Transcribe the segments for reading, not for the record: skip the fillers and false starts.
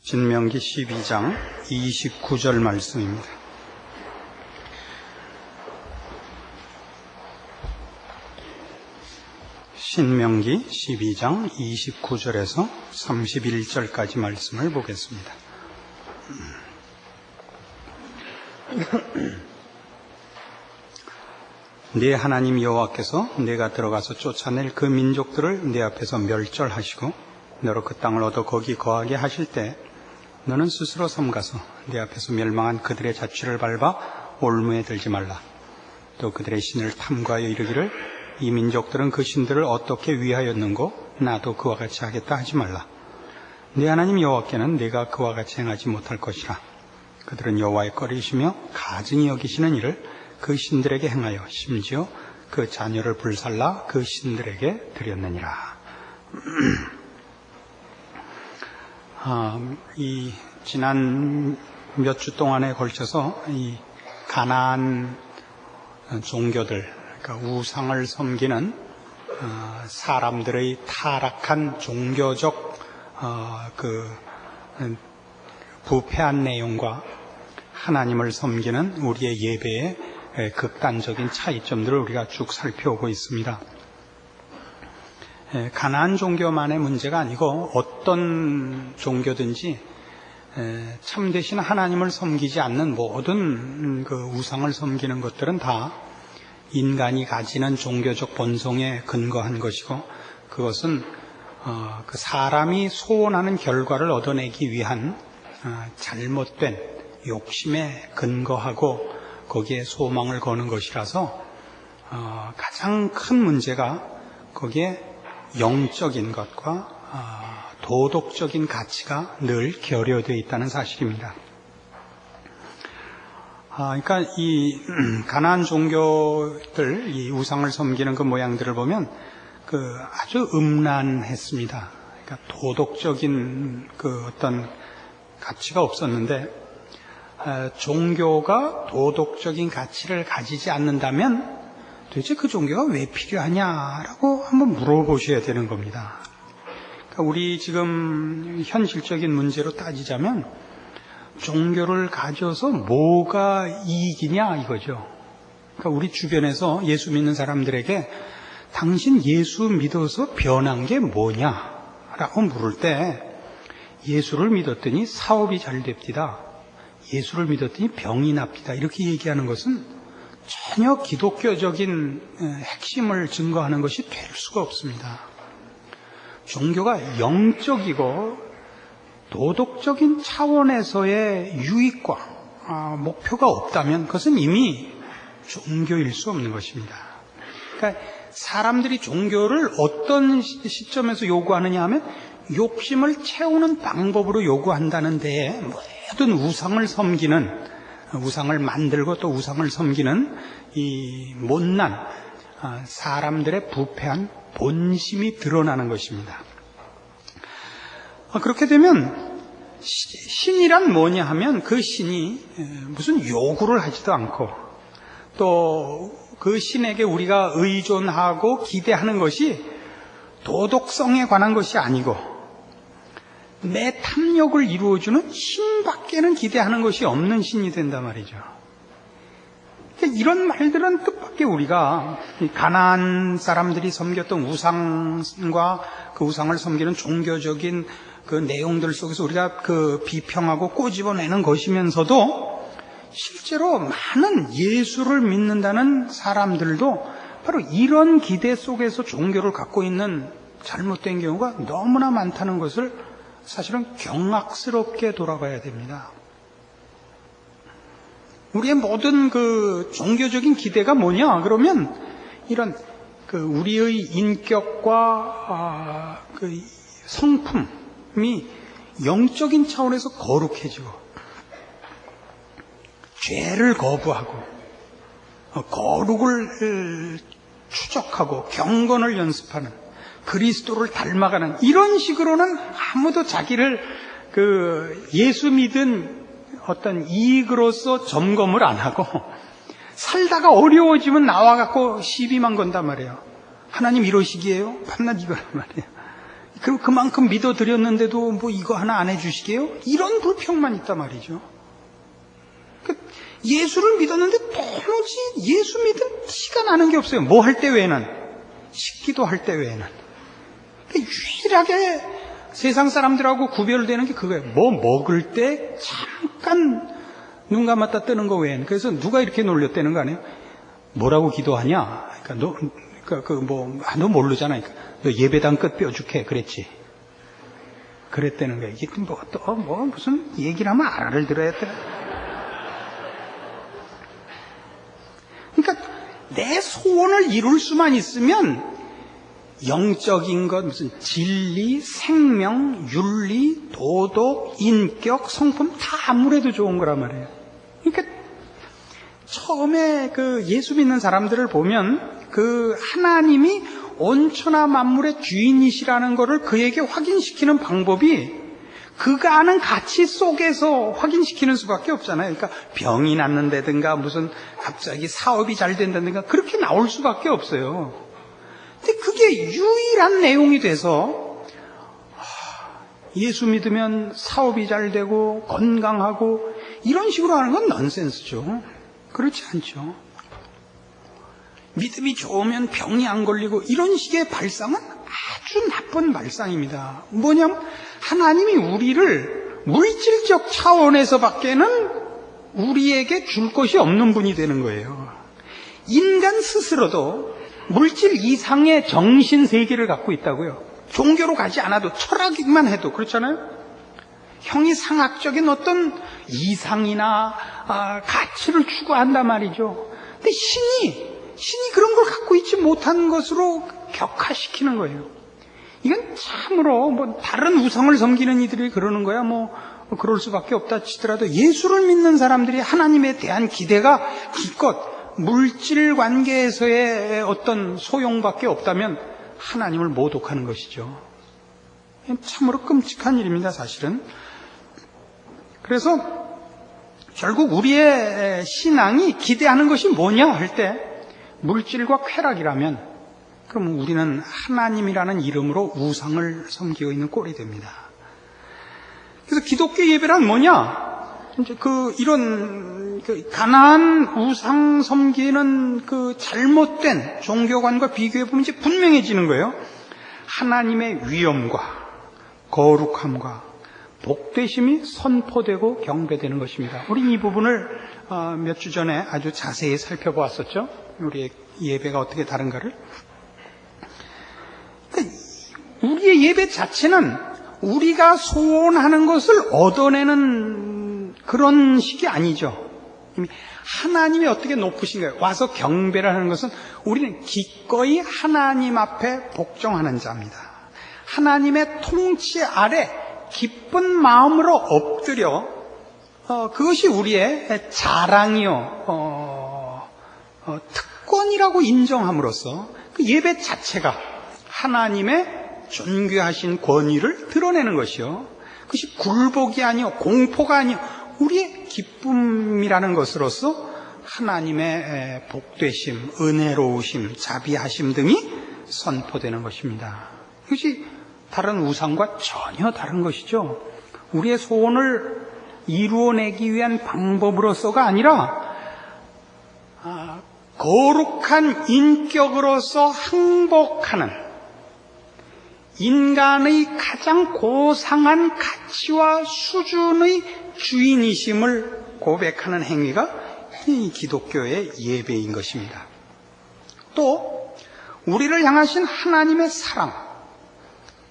신명기 12장 29절 말씀입니다. 신명기 12장 29절에서 31절까지 말씀을 보겠습니다. 네 하나님 여호와께서 내가 들어가서 쫓아낼 그 민족들을 네 앞에서 멸절하시고 너로 그 땅을 얻어 거기 거하게 하실 때 너는 스스로 삼가서 네 앞에서 멸망한 그들의 자취를 밟아 올무에 들지 말라. 또 그들의 신을 탐구하여 이르기를 이 민족들은 그 신들을 어떻게 위하였는고 나도 그와 같이 하겠다 하지 말라. 네 하나님 여호와께는 내가 그와 같이 행하지 못할 것이라. 그들은 여호와의 꺼리시며 가증히 여기시는 일을 그 신들에게 행하여 심지어 그 자녀를 불살라 그 신들에게 드렸느니라. 이 지난 몇 주 동안에 걸쳐서 이 가나안 종교들, 그러니까 우상을 섬기는 사람들의 타락한 종교적 부패한 내용과 하나님을 섬기는 우리의 예배의 극단적인 차이점들을 우리가 쭉 살펴오고 있습니다. 가나안 종교만의 문제가 아니고 어떤 종교든지 참되신 하나님을 섬기지 않는 모든 그 우상을 섬기는 것들은 다 인간이 가지는 종교적 본성에 근거한 것이고, 그것은 그 사람이 소원하는 결과를 얻어내기 위한 잘못된 욕심에 근거하고 거기에 소망을 거는 것이라서 가장 큰 문제가 거기에 영적인 것과 도덕적인 가치가 늘 결여되어 있다는 사실입니다. 그러니까 이 가나안 종교들, 이 우상을 섬기는 그 모양들을 보면 그 아주 음란했습니다. 그러니까 도덕적인 그 어떤 가치가 없었는데, 종교가 도덕적인 가치를 가지지 않는다면 도대체 그 종교가 왜 필요하냐라고 한번 물어보셔야 되는 겁니다. 그러니까 우리 지금 현실적인 문제로 따지자면 종교를 가져서 뭐가 이익이냐 이거죠. 그러니까 우리 주변에서 예수 믿는 사람들에게 당신 예수 믿어서 변한 게 뭐냐라고 물을 때 예수를 믿었더니 사업이 잘 됩니다. 예수를 믿었더니 병이 납니다. 이렇게 얘기하는 것은 전혀 기독교적인 핵심을 증거하는 것이 될 수가 없습니다. 종교가 영적이고 도덕적인 차원에서의 유익과 목표가 없다면 그것은 이미 종교일 수 없는 것입니다. 그러니까 사람들이 종교를 어떤 시점에서 요구하느냐 하면 욕심을 채우는 방법으로 요구한다는 데에 모든 우상을 섬기는, 우상을 만들고 또 우상을 섬기는 이 못난 사람들의 부패한 본심이 드러나는 것입니다. 그렇게 되면 신이란 뭐냐 하면 그 신이 무슨 요구를 하지도 않고 또 그 신에게 우리가 의존하고 기대하는 것이 도덕성에 관한 것이 아니고 내 탐욕을 이루어주는 신밖에는 기대하는 것이 없는 신이 된단 말이죠. 그러니까 이런 말들은 뜻밖의 우리가 가나안 사람들이 섬겼던 우상과 그 우상을 섬기는 종교적인 그 내용들 속에서 우리가 그 비평하고 꼬집어내는 것이면서도 실제로 많은 예수를 믿는다는 사람들도 바로 이런 기대 속에서 종교를 갖고 있는 잘못된 경우가 너무나 많다는 것을 사실은 경악스럽게 돌아봐야 됩니다. 우리의 모든 그 종교적인 기대가 뭐냐? 그러면 이런 그 우리의 인격과 그 성품이 영적인 차원에서 거룩해지고 죄를 거부하고 거룩을 추적하고 경건을 연습하는, 그리스도를 닮아가는, 이런 식으로는 아무도 자기를 그 예수 믿은 어떤 이익으로서 점검을 안 하고 살다가 어려워지면 나와갖고 시비만 건단 말이에요. 하나님 이러시기에요? 밤낮 이거란 말이에요. 그만큼 믿어드렸는데도 뭐 이거 하나 안 해주시게요? 이런 불평만 있단 말이죠. 예수를 믿었는데 도무지 예수 믿은 티가 나는 게 없어요. 뭐 할 때 외에는. 식기도 할 때 외에는. 유일하게 세상 사람들하고 구별되는 게 그거예요. 뭐 먹을 때 잠깐 눈 감았다 뜨는 거 외에는. 그래서 누가 이렇게 놀렸다는 거 아니에요? 뭐라고 기도하냐? 너 모르잖아. 너 예배당 끝 뼈죽해. 그랬지. 그랬다는 거야. 이게 무슨 얘기를 하면 알아를 들어야 돼. 그러니까 내 소원을 이룰 수만 있으면 영적인 것, 무슨 진리, 생명, 윤리, 도덕, 인격, 성품 다 아무래도 좋은 거란 말이에요. 그러니까 처음에 예수 믿는 사람들을 보면 하나님이 온천하 만물의 주인이시라는 것을 그에게 확인시키는 방법이 그가 아는 가치 속에서 확인시키는 수밖에 없잖아요. 그러니까 병이 낫는다든가 무슨 갑자기 사업이 잘 된다든가 그렇게 나올 수밖에 없어요. 근데 그게 유일한 내용이 돼서 예수 믿으면 사업이 잘 되고 건강하고 이런 식으로 하는 건 넌센스죠. 그렇지 않죠. 믿음이 좋으면 병이 안 걸리고 이런 식의 발상은 아주 나쁜 발상입니다. 뭐냐면 하나님이 우리를 물질적 차원에서밖에는 우리에게 줄 것이 없는 분이 되는 거예요. 인간 스스로도 물질 이상의 정신 세계를 갖고 있다고요. 종교로 가지 않아도 철학이만 해도 그렇잖아요. 형이상학적인 어떤 이상이나 가치를 추구한단 말이죠. 근데 신이 그런 걸 갖고 있지 못한 것으로 격화시키는 거예요. 이건 참으로 다른 우상을 섬기는 이들이 그러는 거야 그럴 수밖에 없다 치더라도 예수를 믿는 사람들이 하나님에 대한 기대가 기껏 물질 관계에서의 어떤 소용밖에 없다면 하나님을 모독하는 것이죠. 참으로 끔찍한 일입니다, 사실은. 그래서 결국 우리의 신앙이 기대하는 것이 뭐냐 할 때 물질과 쾌락이라면 그럼 우리는 하나님이라는 이름으로 우상을 섬기고 있는 꼴이 됩니다. 그래서 기독교 예배란 뭐냐? 이제 이런 가나안 우상 섬기는 잘못된 종교관과 비교해 보면 이제 분명해지는 거예요. 하나님의 위엄과 거룩함과 복되심이 선포되고 경배되는 것입니다. 우리 이 부분을 몇 주 전에 아주 자세히 살펴보았었죠. 우리의 예배가 어떻게 다른가를. 우리의 예배 자체는 우리가 소원하는 것을 얻어내는 그런 식이 아니죠. 이미 하나님이 어떻게 높으신가요? 와서 경배를 하는 것은 우리는 기꺼이 하나님 앞에 복종하는 자입니다. 하나님의 통치 아래 기쁜 마음으로 엎드려 그것이 우리의 자랑이요 특권이라고 인정함으로써 그 예배 자체가 하나님의 존귀하신 권위를 드러내는 것이요. 그것이 굴복이 아니요 공포가 아니요 우리의 기쁨이라는 것으로서 하나님의 복되심, 은혜로우심, 자비하심 등이 선포되는 것입니다. 이것이 다른 우상과 전혀 다른 것이죠. 우리의 소원을 이루어내기 위한 방법으로서가 아니라 거룩한 인격으로서 항복하는 인간의 가장 고상한 가치와 수준의 주인이심을 고백하는 행위가 이 기독교의 예배인 것입니다. 또 우리를 향하신 하나님의 사랑,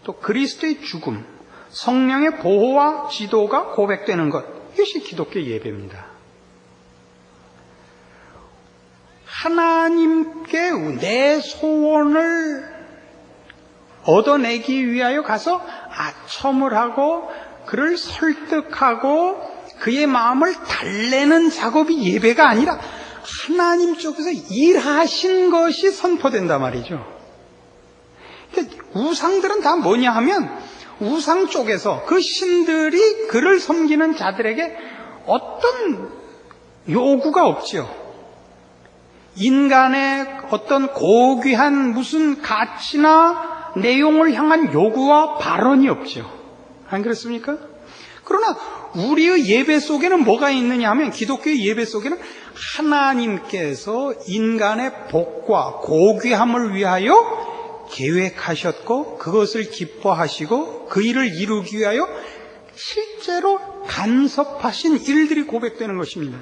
또 그리스도의 죽음, 성령의 보호와 지도가 고백되는 것, 이것이 기독교 예배입니다. 하나님께 내 소원을 얻어내기 위하여 가서 아첨을 하고 그를 설득하고 그의 마음을 달래는 작업이 예배가 아니라 하나님 쪽에서 일하신 것이 선포된단 말이죠. 우상들은 다 뭐냐 하면 우상 쪽에서 그 신들이 그를 섬기는 자들에게 어떤 요구가 없지요. 인간의 어떤 고귀한 무슨 가치나 내용을 향한 요구와 발언이 없죠. 안 그렇습니까? 그러나 우리의 예배 속에는 뭐가 있느냐 하면, 기독교의 예배 속에는 하나님께서 인간의 복과 고귀함을 위하여 계획하셨고 그것을 기뻐하시고 그 일을 이루기 위하여 실제로 간섭하신 일들이 고백되는 것입니다.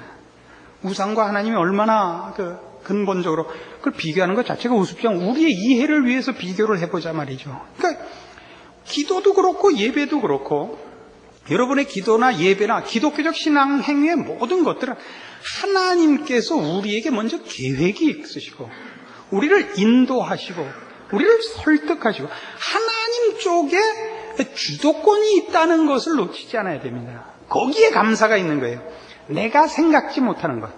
우상과 하나님이 얼마나 근본적으로 그걸 비교하는 것 자체가 우습지 않고, 우리의 이해를 위해서 비교를 해보자 말이죠. 그러니까 기도도 그렇고 예배도 그렇고, 여러분의 기도나 예배나 기독교적 신앙 행위의 모든 것들은 하나님께서 우리에게 먼저 계획이 있으시고 우리를 인도하시고 우리를 설득하시고 하나님 쪽에 주도권이 있다는 것을 놓치지 않아야 됩니다. 거기에 감사가 있는 거예요. 내가 생각지 못하는 것,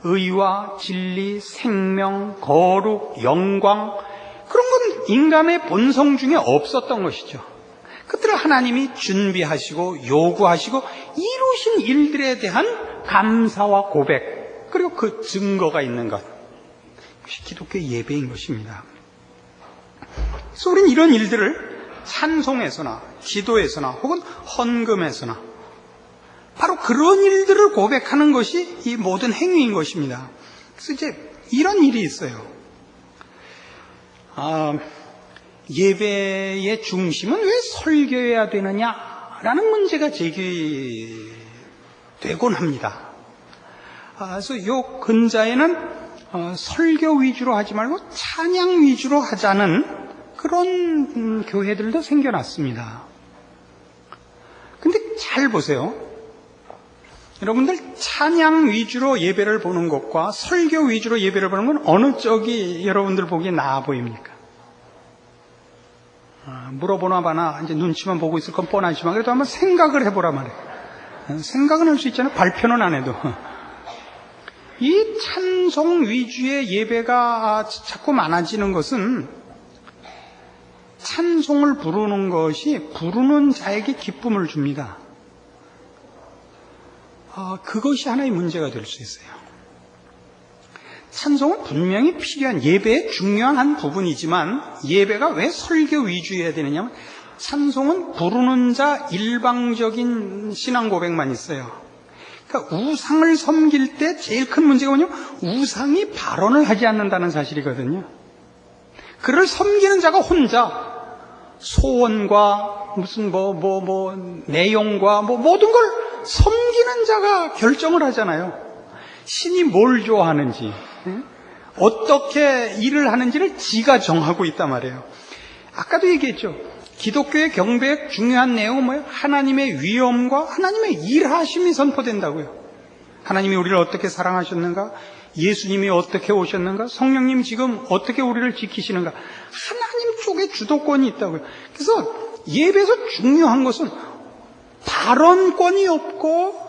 의와 진리, 생명, 거룩, 영광, 그런 건 인간의 본성 중에 없었던 것이죠. 그들을 하나님이 준비하시고 요구하시고 이루신 일들에 대한 감사와 고백, 그리고 그 증거가 있는 것, 그것이 기독교의 예배인 것입니다. 그래서 우리는 이런 일들을 찬송에서나 기도에서나 혹은 헌금에서나 바로 그런 일들을 고백하는 것이 이 모든 행위인 것입니다. 그래서 이제 이런 일이 있어요. 예배의 중심은 왜 설교해야 되느냐라는 문제가 제기되곤 합니다. 그래서 이 근자에는 설교 위주로 하지 말고 찬양 위주로 하자는 그런 교회들도 생겨났습니다. 근데 잘 보세요. 여러분들 찬양 위주로 예배를 보는 것과 설교 위주로 예배를 보는 건 어느 쪽이 여러분들 보기에 나아 보입니까? 물어보나 봐나 이제 눈치만 보고 있을 건 뻔하지만 그래도 한번 생각을 해보라 말이에요. 생각은 할 수 있잖아요. 발표는 안 해도. 이 찬송 위주의 예배가 자꾸 많아지는 것은 찬송을 부르는 것이 부르는 자에게 기쁨을 줍니다. 그것이 하나의 문제가 될 수 있어요. 찬송은 분명히 필요한 예배의 중요한 한 부분이지만 예배가 왜 설교 위주여야 되느냐면 찬송은 부르는 자 일방적인 신앙 고백만 있어요. 그러니까 우상을 섬길 때 제일 큰 문제가 뭐냐면 우상이 발언을 하지 않는다는 사실이거든요. 그를 섬기는 자가 혼자 소원과 무슨 내용과 모든 걸 섬기는 자가 결정을 하잖아요. 신이 뭘 좋아하는지, 어떻게 일을 하는지를 지가 정하고 있단 말이에요. 아까도 얘기했죠. 기독교의 경배의 중요한 내용은 뭐예요? 하나님의 위엄과 하나님의 일하심이 선포된다고요. 하나님이 우리를 어떻게 사랑하셨는가? 예수님이 어떻게 오셨는가? 성령님 지금 어떻게 우리를 지키시는가? 하나님 쪽에 주도권이 있다고요. 그래서 예배에서 중요한 것은 발언권이 없고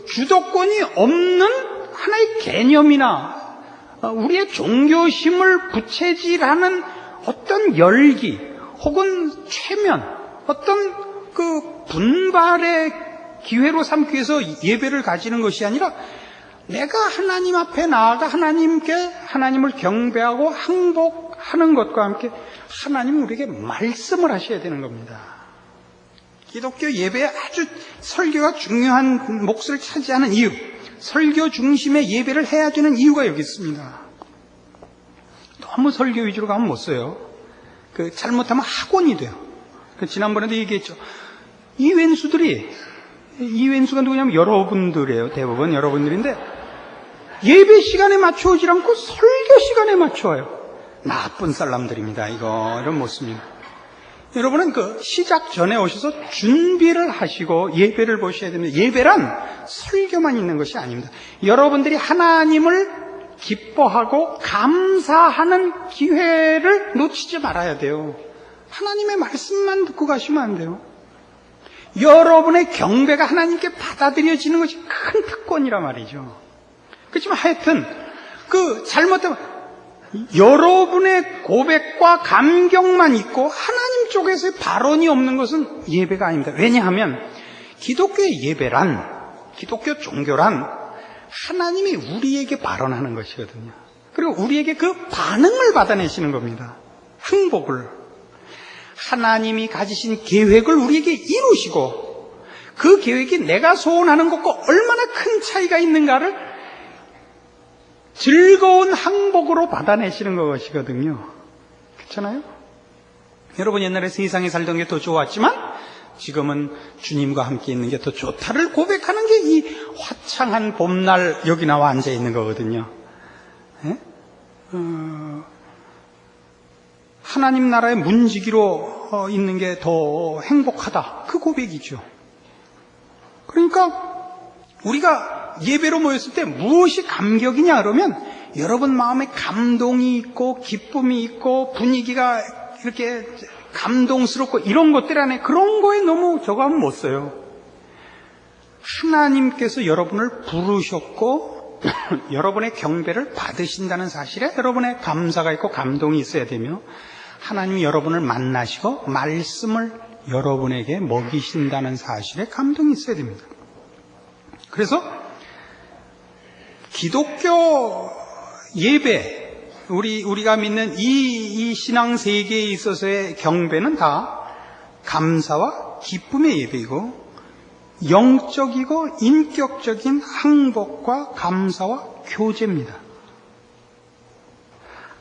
주도권이 없는 하나의 개념이나 우리의 종교심을 부채질하는 어떤 열기 혹은 최면, 어떤 분발의 기회로 삼기 위해서 예배를 가지는 것이 아니라 내가 하나님 앞에 나아가 하나님을 경배하고 항복하는 것과 함께 하나님은 우리에게 말씀을 하셔야 되는 겁니다. 기독교 예배에 아주 설교가 중요한 몫을 차지하는 이유, 설교 중심의 예배를 해야 되는 이유가 여기 있습니다. 너무 설교 위주로 가면 못 써요. 잘못하면 학원이 돼요. 지난번에도 얘기했죠. 이웬수가 누구냐면 여러분들이에요. 대부분 여러분들인데 예배 시간에 맞춰오지 않고 설교 시간에 맞춰와요. 나쁜 사람들입니다. 이런 모습입니다. 여러분은 시작 전에 오셔서 준비를 하시고 예배를 보셔야 됩니다. 예배란 설교만 있는 것이 아닙니다. 여러분들이 하나님을 기뻐하고 감사하는 기회를 놓치지 말아야 돼요. 하나님의 말씀만 듣고 가시면 안 돼요. 여러분의 경배가 하나님께 받아들여지는 것이 큰 특권이란 말이죠. 그렇지만 하여튼 잘못되면 여러분의 고백과 감격만 있고 하나님 쪽에서의 발언이 없는 것은 예배가 아닙니다. 왜냐하면 기독교의 예배란, 기독교 종교란 하나님이 우리에게 발언하는 것이거든요. 그리고 우리에게 그 반응을 받아내시는 겁니다. 행복을, 하나님이 가지신 계획을 우리에게 이루시고 그 계획이 내가 소원하는 것과 얼마나 큰 차이가 있는가를 즐거운 행복으로 받아내시는 것이거든요. 그렇잖아요? 여러분, 옛날에 세상에 살던 게 더 좋았지만 지금은 주님과 함께 있는 게 더 좋다를 고백하는 게 이 화창한 봄날 여기 나와 앉아 있는 거거든요. 예? 하나님 나라의 문지기로 있는 게 더 행복하다. 그 고백이죠. 그러니까 우리가 예배로 모였을 때 무엇이 감격이냐 그러면 여러분 마음에 감동이 있고 기쁨이 있고 분위기가 이렇게 감동스럽고 이런 것들 안에 그런 거에 너무 저거 하면 못 써요. 하나님께서 여러분을 부르셨고 여러분의 경배를 받으신다는 사실에 여러분의 감사가 있고 감동이 있어야 되며, 하나님이 여러분을 만나시고 말씀을 여러분에게 먹이신다는 사실에 감동이 있어야 됩니다. 그래서 기독교 예배, 우리가 믿는 이 신앙 세계에 있어서의 경배는 다 감사와 기쁨의 예배이고 영적이고 인격적인 행복과 감사와 교제입니다.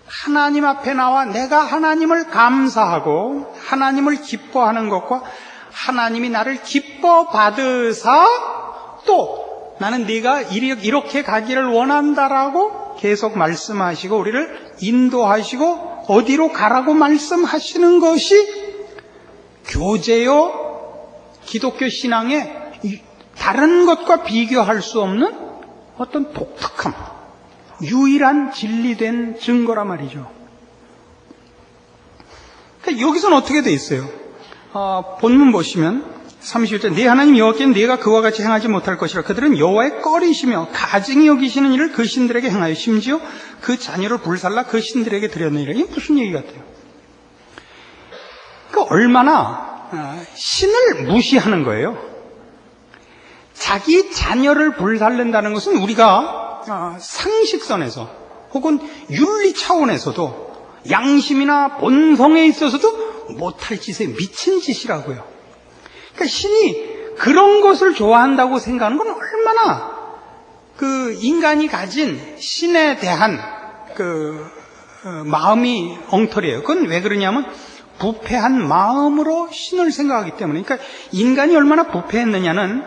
하나님 앞에 나와 내가 하나님을 감사하고 하나님을 기뻐하는 것과 하나님이 나를 기뻐 받으사 또 나는 네가 이렇게 가기를 원한다라고 계속 말씀하시고 우리를 인도하시고 어디로 가라고 말씀하시는 것이 교제요, 기독교 신앙의 다른 것과 비교할 수 없는 어떤 독특함, 유일한 진리된 증거란 말이죠. 그러니까 여기서는 어떻게 돼 있어요? 본문 보시면 31절, 네 하나님 여호와께는 네가 그와 같이 행하지 못할 것이라. 그들은 여호와의 꺼리시며 가증히 여기시는 일을 그 신들에게 행하여 심지어 그 자녀를 불살라 그 신들에게 드렸느니라. 이게 무슨 얘기 같아요? 그러니까 얼마나 신을 무시하는 거예요. 자기 자녀를 불살른다는 것은 우리가 상식선에서 혹은 윤리 차원에서도 양심이나 본성에 있어서도 못할 짓에 미친 짓이라고요. 그러니까 신이 그런 것을 좋아한다고 생각하는 건 얼마나 그 인간이 가진 신에 대한 그 마음이 엉터리예요. 그건 왜 그러냐면 부패한 마음으로 신을 생각하기 때문에. 그러니까 인간이 얼마나 부패했느냐는,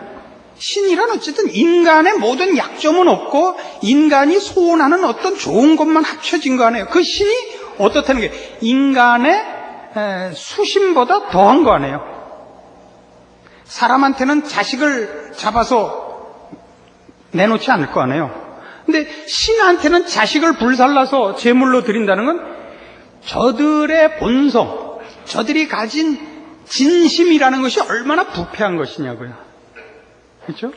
신이란 어쨌든 인간의 모든 약점은 없고 인간이 소원하는 어떤 좋은 것만 합쳐진 거 아니에요. 그 신이 어떻다는 게 인간의 수심보다 더한 거 아니에요. 사람한테는 자식을 잡아서 내놓지 않을 거 아니에요. 근데 신한테는 자식을 불살라서 제물로 드린다는 건 저들의 본성, 저들이 가진 진심이라는 것이 얼마나 부패한 것이냐고요. 그렇죠?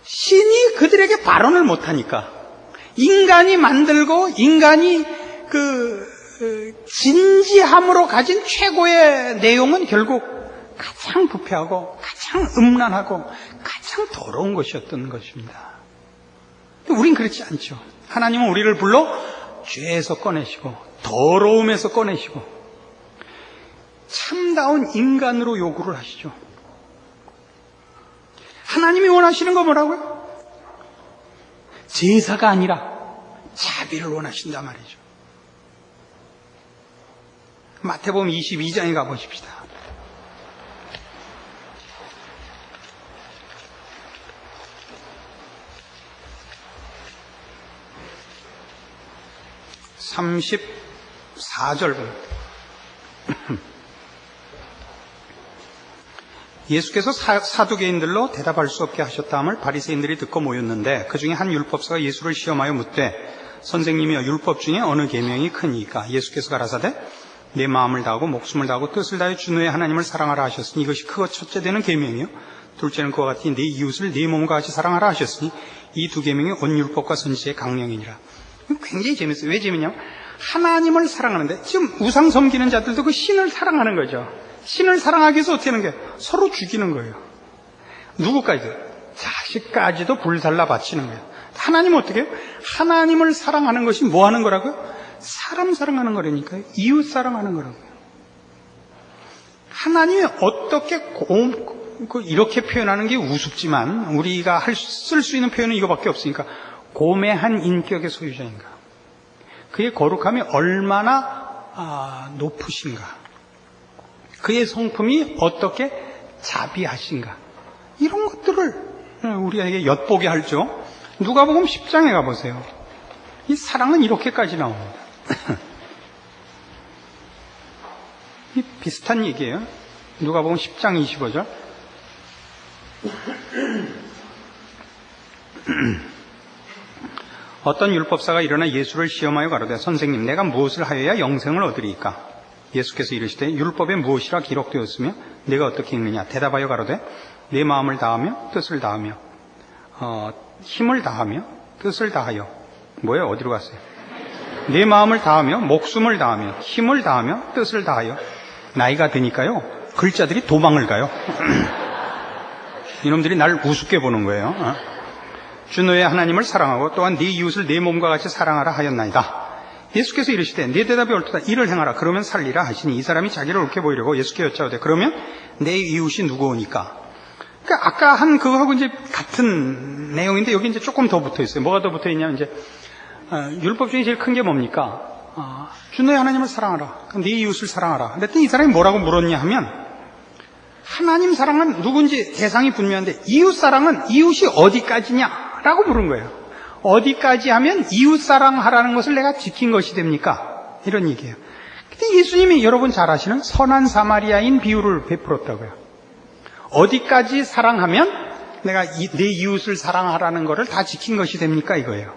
신이 그들에게 발언을 못하니까, 인간이 만들고 인간이 진지함으로 가진 최고의 내용은 결국 가장 부패하고 가장 음란하고 가장 더러운 것이었던 것입니다. 우린 그렇지 않죠. 하나님은 우리를 불러 죄에서 꺼내시고 더러움에서 꺼내시고 참다운 인간으로 요구를 하시죠. 하나님이 원하시는 거 뭐라고요? 제사가 아니라 자비를 원하신단 말이죠. 마태복음 22장에 가보십시다. (34절) 예수께서 사두개인들로 대답할 수 없게 하셨다함을 바리새인들이 듣고 모였는데 그 중에 한 율법사가 예수를 시험하여 묻되 선생님이여 율법 중에 어느 계명이 크니까? 예수께서 가라사대 내 마음을 다하고 목숨을 다하고 뜻을 다하여 주 너의 하나님을 사랑하라 하셨으니 이것이 크고 첫째 되는 계명이요 둘째는 그와 같이 내 이웃을 내 몸과 같이 사랑하라 하셨으니 이 두 계명이 온 율법과 선지자의 강령이니라. 굉장히 재밌어요. 왜 재밌냐면 하나님을 사랑하는데 지금 우상 섬기는 자들도 그 신을 사랑하는 거죠. 신을 사랑하기 위해서 어떻게 하는 거예요? 서로 죽이는 거예요. 누구까지도? 자식까지도 불살라 바치는 거예요. 하나님은 어떻게 해요? 하나님을 사랑하는 것이 뭐 하는 거라고요? 사람 사랑하는 거라니까요. 이웃 사랑하는 거라고요. 하나님이 어떻게 이렇게 표현하는 게 우습지만 우리가 쓸 수 있는 표현은 이거밖에 없으니까 고매한 인격의 소유자인가, 그의 거룩함이 얼마나 높으신가, 그의 성품이 어떻게 자비하신가, 이런 것들을 우리에게 엿보게 하죠. 누가복음 10장에 가보세요. 이 사랑은 이렇게까지 나옵니다. 이 비슷한 얘기예요. 누가복음 10장 25절. 어떤 율법사가 일어나 예수를 시험하여 가로되 선생님, 내가 무엇을 하여야 영생을 얻으리이까? 예수께서 이르시되 율법에 무엇이라 기록되었으며 내가 어떻게 읽느냐? 대답하여 가로되 내 마음을 다하며 뜻을 다하며 힘을 다하며 뜻을 다하여. 뭐예요? 어디로 갔어요? 내 마음을 다하며 목숨을 다하며 힘을 다하며 뜻을 다하여. 나이가 드니까요, 글자들이 도망을 가요. 이놈들이 날 우습게 보는 거예요. 주 너의 하나님을 사랑하고 또한 네 이웃을 내 몸과 같이 사랑하라 하였나이다. 예수께서 이르시되 네 대답이 옳도다. 이를 행하라. 그러면 살리라 하시니 이 사람이 자기를 옳게 보이려고 예수께 여짜오되 그러면 내 이웃이 누구오니까? 그러니까 아까 한 그거하고 이제 같은 내용인데 여기 이제 조금 더 붙어 있어요. 뭐가 더 붙어 있냐면 이제 율법 중에 제일 큰 게 뭡니까? 주 너의 하나님을 사랑하라. 네 이웃을 사랑하라. 그랬더니 이 사람이 뭐라고 물었냐 하면, 하나님 사랑은 누군지 대상이 분명한데 이웃 사랑은 이웃이 어디까지냐라고 물은 거예요. 어디까지 하면 이웃 사랑하라는 것을 내가 지킨 것이 됩니까? 이런 얘기예요. 근데 예수님이 여러분 잘 아시는 선한 사마리아인 비유를 베풀었다고요. 어디까지 사랑하면 내가 내 이웃을 사랑하라는 것을 다 지킨 것이 됩니까? 이거예요.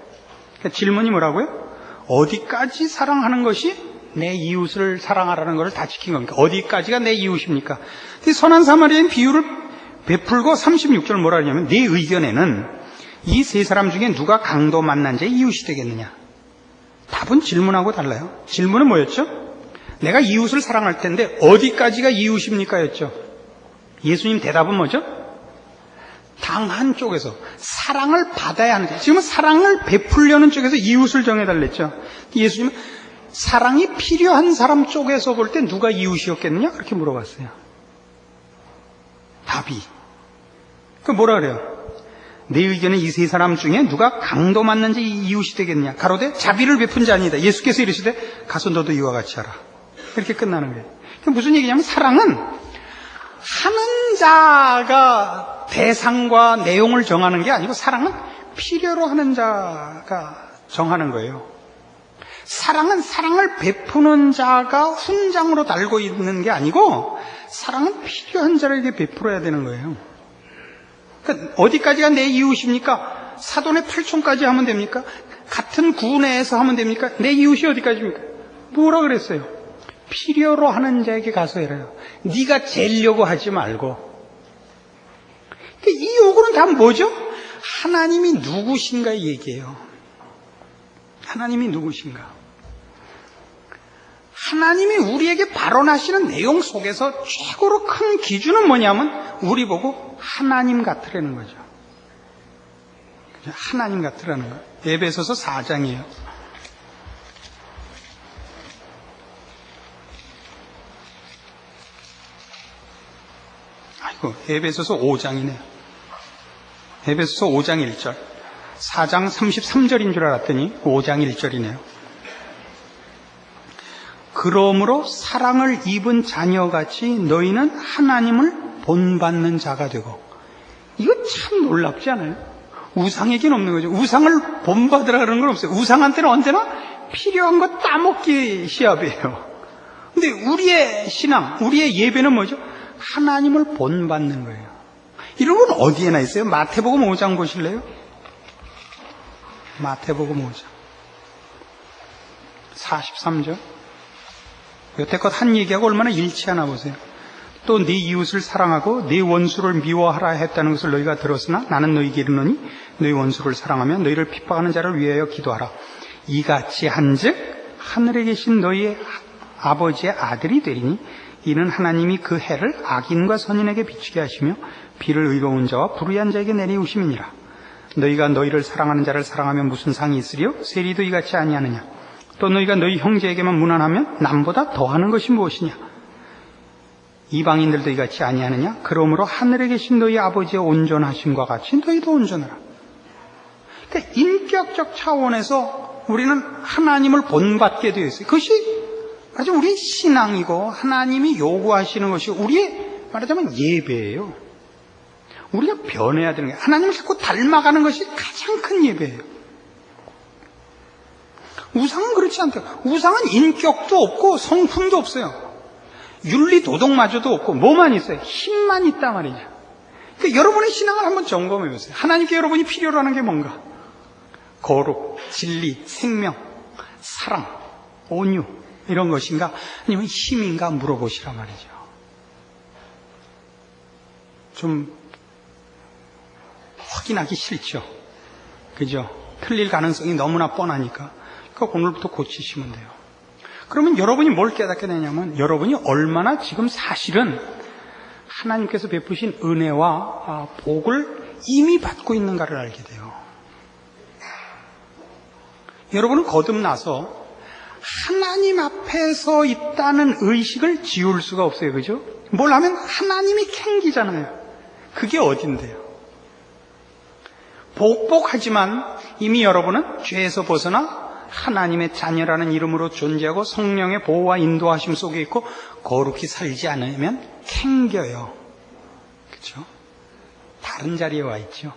그러니까 질문이 뭐라고요? 어디까지 사랑하는 것이 내 이웃을 사랑하라는 것을 다 지킨 겁니까? 어디까지가 내 이웃입니까? 선한 사마리아인 비유를 베풀고 36절 뭐라 하냐면, 내 의견에는 이 세 사람 중에 누가 강도 만난 자의 이웃이 되겠느냐? 답은 질문하고 달라요. 질문은 뭐였죠? 내가 이웃을 사랑할 텐데 어디까지가 이웃입니까? 였죠. 예수님 대답은 뭐죠? 당한 쪽에서 사랑을 받아야 하는 데, 지금은 사랑을 베풀려는 쪽에서 이웃을 정해달랬죠. 예수님은 사랑이 필요한 사람 쪽에서 볼 때 누가 이웃이었겠느냐? 그렇게 물어봤어요. 답이 그 뭐라 그래요? 내 의견은 이 세 사람 중에 누가 강도 맞는 자 이웃이 되겠느냐? 가로되 자비를 베푼 자 아니다. 예수께서 이르시되 가서 너도 이와 같이 하라. 이렇게 끝나는 거예요. 무슨 얘기냐면, 사랑은 하는 자가 대상과 내용을 정하는 게 아니고 사랑은 필요로 하는 자가 정하는 거예요. 사랑은 사랑을 베푸는 자가 훈장으로 달고 있는 게 아니고 사랑은 필요한 자에게 베풀어야 되는 거예요. 그러니까 어디까지가 내 이웃입니까? 사돈의 8촌까지 하면 됩니까? 같은 구 내에서 하면 됩니까? 내 이웃이 어디까지입니까? 뭐라 그랬어요? 필요로 하는 자에게 가서 해라요. 네가 재려고 하지 말고. 이 요구는 다 뭐죠? 하나님이 누구신가의 얘기예요. 하나님이 누구신가? 하나님이 우리에게 발언하시는 내용 속에서 최고로 큰 기준은 뭐냐면, 우리 보고 하나님 같으라는 거죠. 하나님 같으라는 거. 에베소서 4장이에요. 아이고, 에베소서 5장이네요. 에베소서 5장 1절. 4장 33절인 줄 알았더니 5장 1절이네요. 그러므로 사랑을 입은 자녀같이 너희는 하나님을 본받는 자가 되고. 이거 참 놀랍지 않아요? 우상에겐 없는 거죠. 우상을 본받으라 그러는 건 없어요. 우상한테는 언제나 필요한 거 따먹기 시합이에요. 근데 우리의 신앙, 우리의 예배는 뭐죠? 하나님을 본받는 거예요. 이런 건 어디에나 있어요? 마태복음 5장 보실래요? 마태복음 5장 43절. 여태껏 한 얘기하고 얼마나 일치하나 보세요. 또 네 이웃을 사랑하고 네 원수를 미워하라 했다는 것을 너희가 들었으나 나는 너희에게 이르노니 너희 원수를 사랑하며 너희를 핍박하는 자를 위하여 기도하라. 이같이 한즉 하늘에 계신 너희의 아버지의 아들이 되리니 이는 하나님이 그 해를 악인과 선인에게 비추게 하시며 비를 의로운 자와 불의한 자에게 내리우심이니라. 너희가 너희를 사랑하는 자를 사랑하면 무슨 상이 있으리요? 세리도 이같이 아니하느냐? 또 너희가 너희 형제에게만 무난하면 남보다 더하는 것이 무엇이냐? 이방인들도 이같이 아니하느냐? 그러므로 하늘에 계신 너희 아버지의 온전하심과 같이 너희도 온전하라. 그러니까 인격적 차원에서 우리는 하나님을 본받게 되어 있어요. 그것이 아주 우리의 신앙이고 하나님이 요구하시는 것이 우리의 말하자면 예배예요. 우리가 변해야 되는 거예요. 하나님을 자꾸 닮아가는 것이 가장 큰 예배예요. 우상은 그렇지 않대요. 우상은 인격도 없고 성품도 없어요. 윤리 도덕마저도 없고 뭐만 있어요? 힘만 있단 말이죠. 그러니까 여러분의 신앙을 한번 점검해 보세요. 하나님께 여러분이 필요로 하는 게 뭔가? 거룩, 진리, 생명, 사랑, 온유 이런 것인가? 아니면 힘인가 물어보시란 말이죠. 좀 확인하기 싫죠. 그죠? 틀릴 가능성이 너무나 뻔하니까. 그러니까 오늘부터 고치시면 돼요. 그러면 여러분이 뭘 깨닫게 되냐면 여러분이 얼마나 지금 사실은 하나님께서 베푸신 은혜와 복을 이미 받고 있는가를 알게 돼요. 여러분은 거듭나서 하나님 앞에 서 있다는 의식을 지울 수가 없어요. 그죠? 뭘 하면 하나님이 캥기잖아요. 그게 어딘데요? 복복하지만 이미 여러분은 죄에서 벗어나 하나님의 자녀라는 이름으로 존재하고 성령의 보호와 인도하심 속에 있고 거룩히 살지 않으면 캥겨요. 그렇죠? 다른 자리에 와 있죠.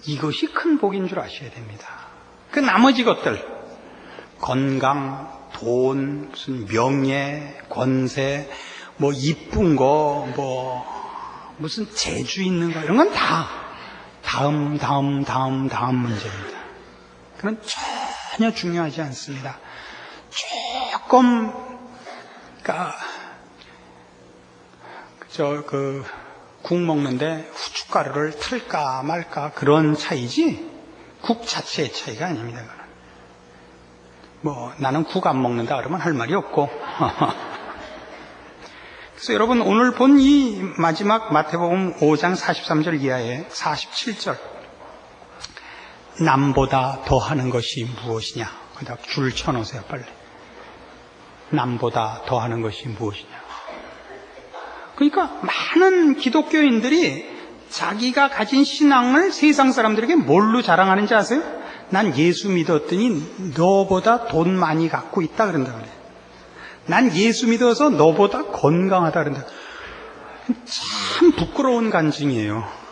이것이 큰 복인 줄 아셔야 됩니다. 그 나머지 것들 건강, 돈, 무슨 명예, 권세, 뭐 이쁜 거, 뭐 무슨 재주 있는 거 이런 건 다 다음 문제입니다. 그건 전혀 중요하지 않습니다. 조금 국 먹는데 후춧가루를 틀까 말까 그런 차이지 국 자체의 차이가 아닙니다. 뭐 나는 국 안 먹는다 그러면 할 말이 없고 그래서 여러분 오늘 본 이 마지막 마태복음 5장 43절 이하의 47절 남보다 더하는 것이 무엇이냐? 거기다 줄 쳐놓으세요 빨리. 남보다 더하는 것이 무엇이냐? 그러니까 많은 기독교인들이 자기가 가진 신앙을 세상 사람들에게 뭘로 자랑하는지 아세요? 난 예수 믿었더니 너보다 돈 많이 갖고 있다 그런다 그래요. 난 예수 믿어서 너보다 건강하다 그런다. 참 부끄러운 간증이에요.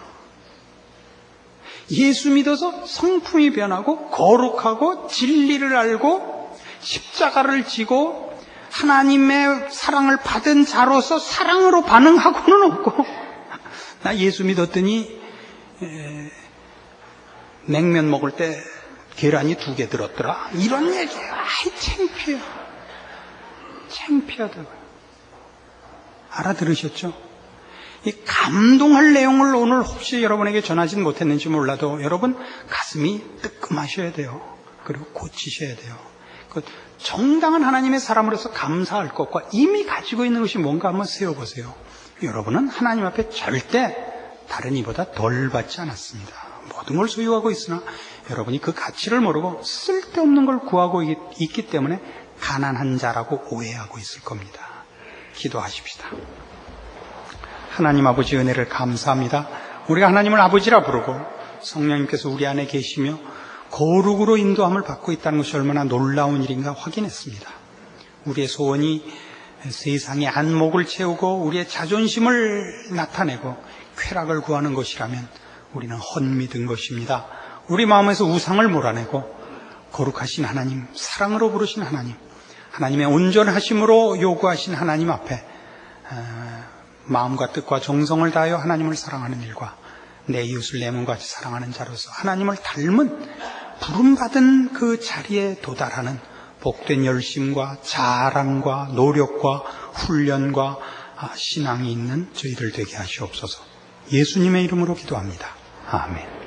예수 믿어서 성품이 변하고 거룩하고 진리를 알고 십자가를 지고 하나님의 사랑을 받은 자로서 사랑으로 반응하고는 없고 나 예수 믿었더니 냉면 먹을 때 계란이 2개 들었더라 이런 얘기예요. 아이 창피해요. 창피하다고요. 알아들으셨죠? 이 감동할 내용을 오늘 혹시 여러분에게 전하진 못했는지 몰라도 여러분 가슴이 뜨끔하셔야 돼요. 그리고 고치셔야 돼요. 그 정당한 하나님의 사람으로서 감사할 것과 이미 가지고 있는 것이 뭔가 한번 세워보세요. 여러분은 하나님 앞에 절대 다른 이보다 덜 받지 않았습니다. 모든 걸 소유하고 있으나 여러분이 그 가치를 모르고 쓸데없는 걸 구하고 있기 때문에 가난한 자라고 오해하고 있을 겁니다. 기도하십시다. 하나님 아버지 은혜를 감사합니다. 우리가 하나님을 아버지라 부르고 성령님께서 우리 안에 계시며 거룩으로 인도함을 받고 있다는 것이 얼마나 놀라운 일인가 확인했습니다. 우리의 소원이 세상의 안목을 채우고 우리의 자존심을 나타내고 쾌락을 구하는 것이라면 우리는 헛믿은 것입니다. 우리 마음에서 우상을 몰아내고 거룩하신 하나님, 사랑으로 부르신 하나님, 하나님의 온전하심으로 요구하신 하나님 앞에 마음과 뜻과 정성을 다하여 하나님을 사랑하는 일과 내 이웃을 내 몸같이 사랑하는 자로서 하나님을 닮은 부름받은 그 자리에 도달하는 복된 열심과 자랑과 노력과 훈련과 신앙이 있는 저희들 되게 하시옵소서. 예수님의 이름으로 기도합니다. 아멘.